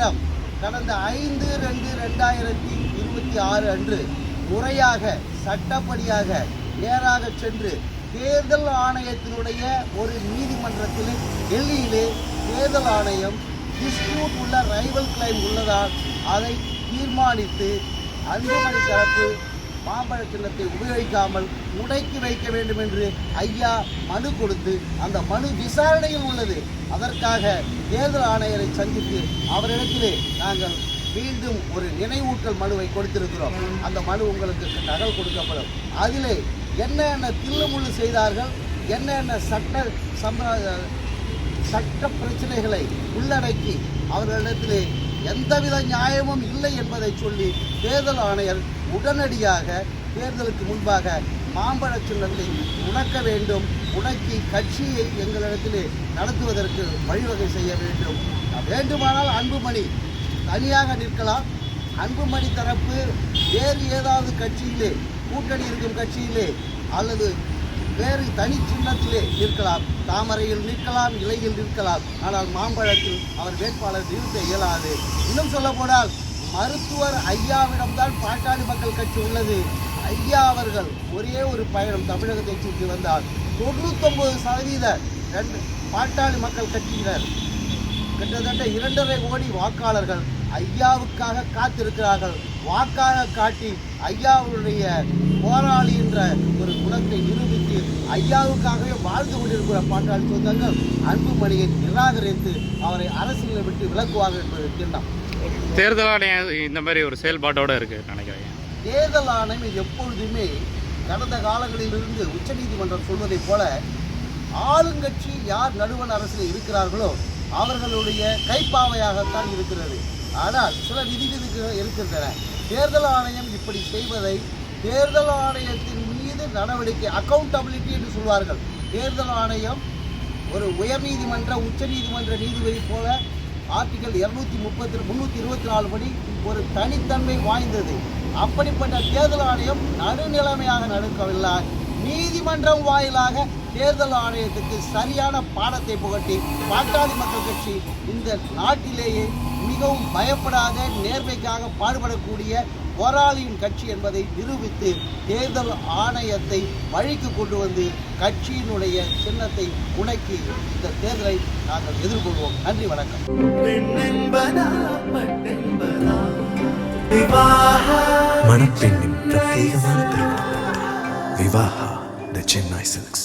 ஐயாவிடம் கடந்த 5/2/2026 அன்று முறையாக சட்டப்படியாக நேராக சென்று தேர்தல் ஆணையத்தினுடைய ஒரு நீதிமன்றத்தில் டெல்லியிலே தேர்தல் ஆணையம் டிஸ்பியூட் உள்ள ரைவல் கிளைம் உள்ளதால் அதை தீர்மானித்து அன்புமணி தரப்பு மாம்பழ சின்னத்தை உபயோகிக்காமல் முடக்கி வைக்க வேண்டும் என்று ஐயா மனு கொடுத்து அந்த மனு விசாரணையில் உள்ளது. அதற்காக தேர்தல் ஆணையரை சந்தித்து அவரிடத்திலே நாங்கள் மீண்டும் ஒரு நினைவூட்டல் மனுவை கொடுத்திருக்கிறோம். அந்த மனு உங்களுக்கு நகல் கொடுக்கப்படும். அதிலே என்னென்ன தில்லுமுள்ளு செய்தார்கள், என்னென்ன சட்ட பிரச்சனைகளை உள்ளடக்கி அவர்களிடத்திலே எந்தவித நியாயமும் இல்லை என்பதை சொல்லி தேர்தல் ஆணையர் உடனடியாக தேர்தலுக்கு முன்பாக மாம்பழ சின்னத்தை முடக்க வேண்டும், முடக்கி கட்சியை எங்களிடத்திலே நடத்துவதற்கு வழிவகை செய்ய வேண்டும். வேண்டுமானால் அன்புமணி தனியாக நிற்கலாம். அன்புமணி தரப்பு வேறு ஏதாவது கட்சியிலே, கூட்டணி இருக்கும் கட்சியிலே அல்லது வேறு தனி சின்னத்திலே நிற்கலாம். தாமரையில் நிற்கலாம், இலையில் நிற்கலாம். ஆனால் மாம்பழத்தில் அவர் வேட்பாளர் நிறுத்த இயலாது. இன்னும் சொல்ல போனால் மருத்துவர் ஐயாவிடம்தான் பாட்டாளி மக்கள் கட்சி உள்ளது. ஐயா அவர்கள் ஒரே ஒரு பயணம் தமிழகத்தை சுற்றி வந்தால் 99% பாட்டாளி மக்கள் கட்சியினர் கிட்டத்தட்ட 2.5 கோடி வாக்காளர்கள் ஐயாவுக்காக காத்திருக்கிறார்கள். வாக்காக காட்டி ஐயாவுடைய போராளி என்ற ஒரு குணத்தை நிரூபித்து ஐயாவுக்காகவே வாழ்ந்து கொண்டிருக்கிற பாட்டாளி சொந்தங்கள் அன்புமணியை நிராகரித்து அவரை அரசியலை விட்டு விலக்குவார்கள் என்பது திண்ணம். தேர்தல் ஆணையம் இந்த மாதிரி ஒரு செயல்பாட்டோடு இருக்குது நினைக்கிறேன். தேர்தல் ஆணையம் எப்பொழுதுமே கடந்த காலங்களிலிருந்து உச்சநீதிமன்றம் சொல்வதைப் போல ஆளுங்கட்சி யார் நடுவண் அரசில் இருக்கிறார்களோ அவர்களுடைய கைப்பாவையாகத்தான் இருக்கிறது. ஆனால் சில விதிவிலக்குகள் இருக்கின்றன. தேர்தல் ஆணையம் இப்படி செய்வதை தேர்தல் ஆணையத்தின் மீது நடவடிக்கை அக்கௌண்டபிலிட்டி என்று சொல்வார்கள். தேர்தல் ஆணையம் ஒரு உயர்நீதிமன்ற உச்சநீதிமன்ற நீதிபதி போல ஆர்டிகல் 324 படி ஒரு தனித்தன்மை வாய்ந்தது. அப்படிப்பட்ட தேர்தல் ஆணையம் நடுநிலைமையாக நடக்கவில்லை. நீதிமன்றம் வாயிலாக தேர்தல் ஆணையத்துக்கு சரியான பாடத்தை புகட்டி பாட்டாளி மக்கள் கட்சி இந்த நாட்டிலேயே மிகவும் பயப்படாத நேர்மைக்காக பாடுபடக்கூடிய போராளியின் கட்சி என்பதை நிரூபித்து தேர்தல் ஆணையத்தை வழிக்கு கொண்டு வந்து கட்சியினுடைய சின்னத்தை உடைக்கி இந்த தேர்தலை நாங்கள் எதிர்கொள்வோம். நன்றி, வணக்கம். மணப்பெண்ணின் பிரத்யேகமான திருமணம் விவாஹா தி சென்னை சில்க்ஸ்.